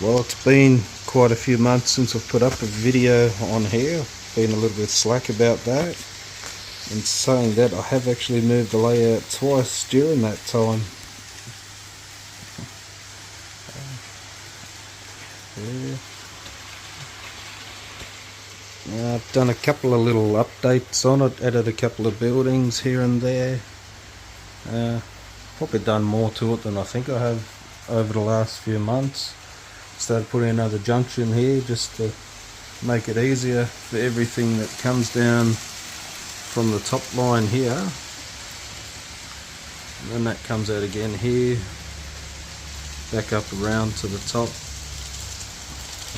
Well, it's been quite a few months since I've put up a video on here. Been a little bit slack about that. In saying that, I have actually moved the layout twice during that time. I've done a couple of little updates on it, added a couple of buildings here and there. Probably done more to it than I think I have over the last few months. Started putting another junction here just to make it easier for everything that comes down from the top line here. And then that comes out again here, back up around to the top,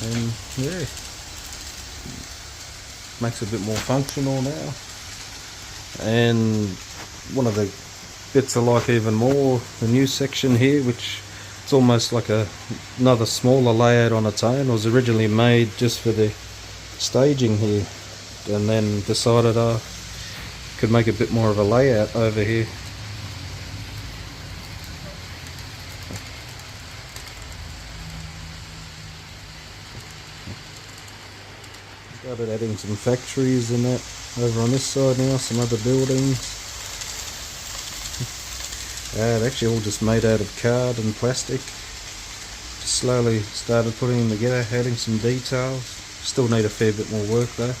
and yeah, makes it a bit more functional now. And one of the bits I like even more, the new section here, which it's almost like another smaller layout on its own. It was originally made just for the staging here, and then decided I could make a bit more of a layout over here. Started adding some factories and that over on this side now, some other buildings. It actually all just made out of card and plastic. Just slowly started putting them together, adding some details. Still need a fair bit more work though.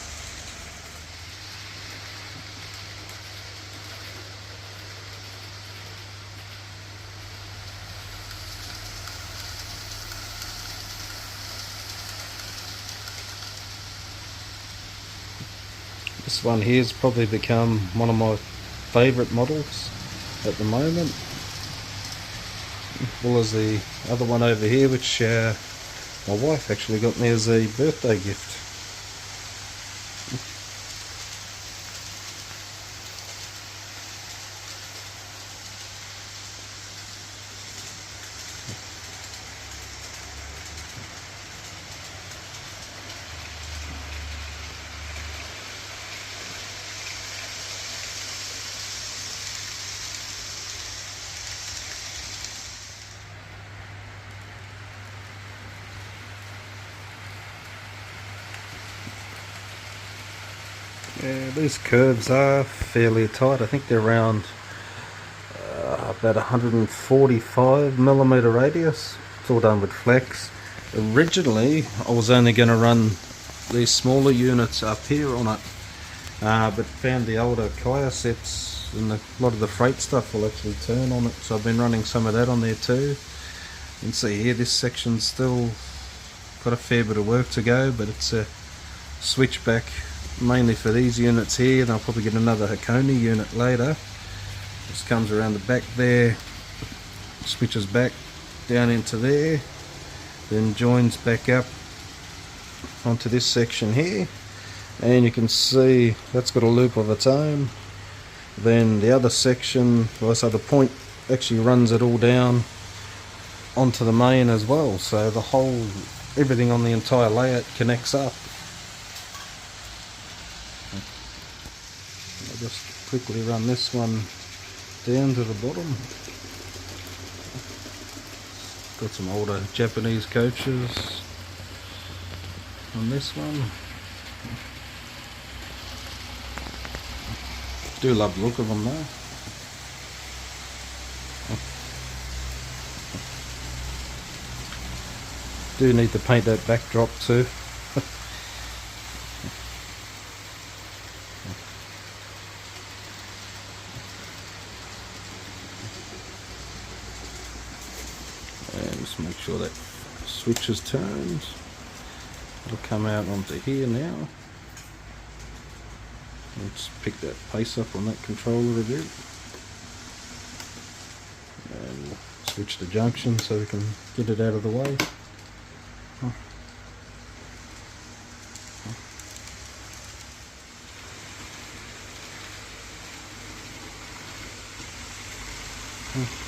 This one here has probably become one of my favourite models at the moment, as well as the other one over here, which my wife actually got me as a birthday gift. Yeah, these curves are fairly tight. I think they're around about 145mm radius. It's all done with flex. Originally, I was only going to run these smaller units up here on it, but found the older Kaya sets and a lot of the freight stuff will actually turn on it, so I've been running some of that on there too. You can see here this section's still got a fair bit of work to go, but it's a switchback mainly for these units here. Then I'll probably get another Hakone unit later. Just comes around the back there, switches back down into there, then joins back up onto this section here, and you can see that's got a loop of its own. Then the other section, well, so the point actually runs it all down onto the main as well, so the whole, everything on the entire layout connects up. I'll just quickly run this one down to the bottom. Got some older Japanese coaches on this one. Do love the look of them though. Do need to paint that backdrop too. And just make sure that switch is turned. It'll come out onto here now. Let's pick that pace up on that controller a bit. And we'll switch the junction so we can get it out of the way.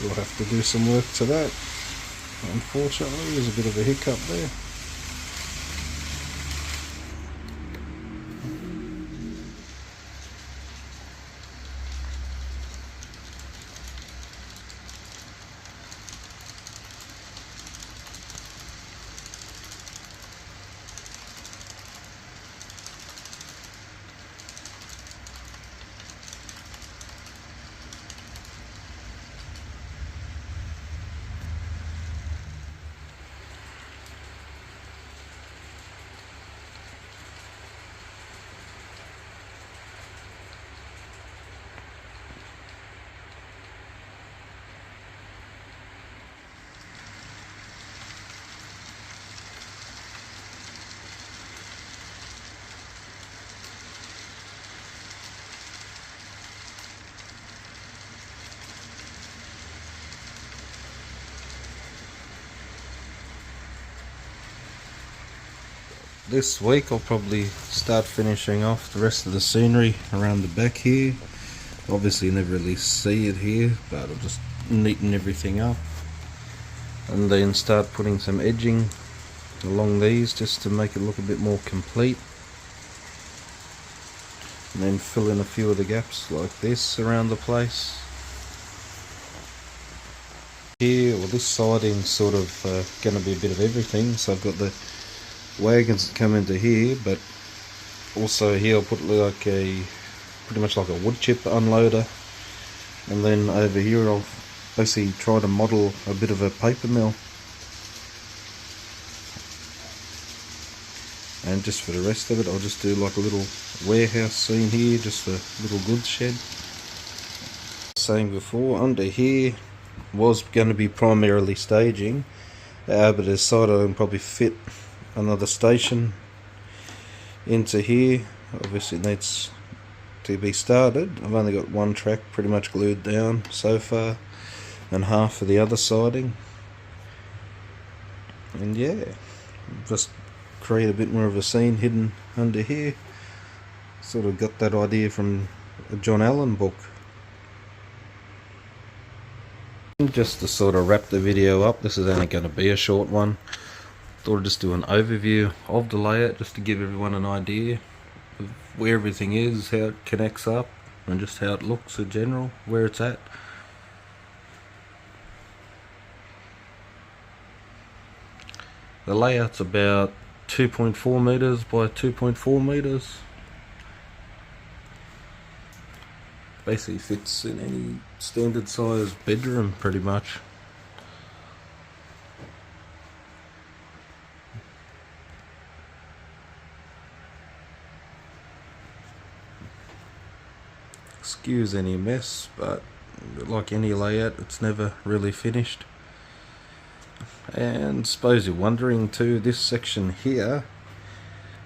We'll have to do some work to that. Unfortunately, there's a bit of a hiccup there. this week I'll probably start finishing off the rest of the scenery around the back here. Obviously you never really see it here, but I'll just neaten everything up and then start putting some edging along these just to make it look a bit more complete, and then fill in a few of the gaps like this around the place. Here, well, this siding's sort of going to be a bit of everything, so I've got the wagons that come into here, but also here I'll put like pretty much like a wood chip unloader, and then over here I'll basically try to model a bit of a paper mill. And just for the rest of it I'll just do like a little warehouse scene here, just a little goods shed. Saying before, under here was going to be primarily staging, but I decided I can probably fit another station into here. Obviously it needs to be started. I've only got one track pretty much glued down so far, and half of the other siding, and yeah, just create a bit more of a scene hidden under here. Sort of got that idea from a John Allen book. Just to sort of wrap the video up, this is only going to be a short one. Thought I'd just do an overview of the layout just to give everyone an idea of where everything is, how it connects up, and just how it looks in general, where it's at. The layout's about 2.4 meters by 2.4 meters. Basically fits in any standard size bedroom pretty much. Excuse any mess, but like any layout, it's never really finished. And suppose you're wondering too, this section here,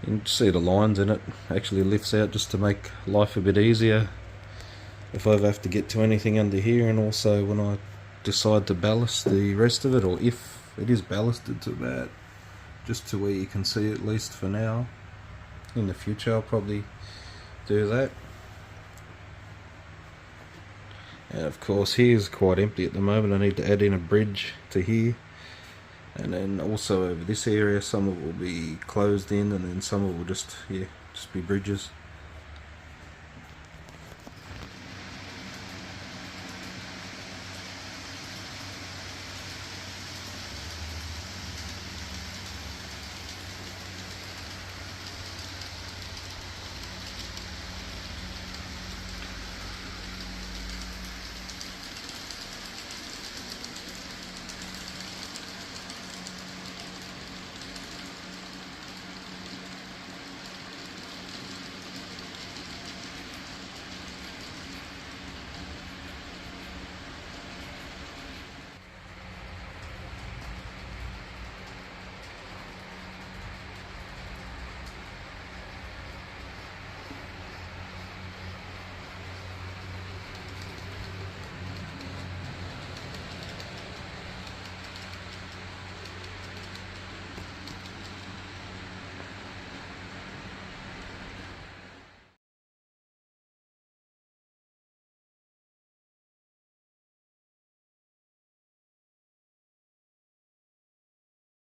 you can see the lines in it, actually lifts out just to make life a bit easier if I ever have to get to anything under here, and also when I decide to ballast the rest of it, or if it is ballasted to about just to where you can see at least for now. In the future I'll probably do that. And of course here's quite empty at the moment. I need to add in a bridge to here. And then also over this area, some of it will be closed in, and then some of it will just be bridges.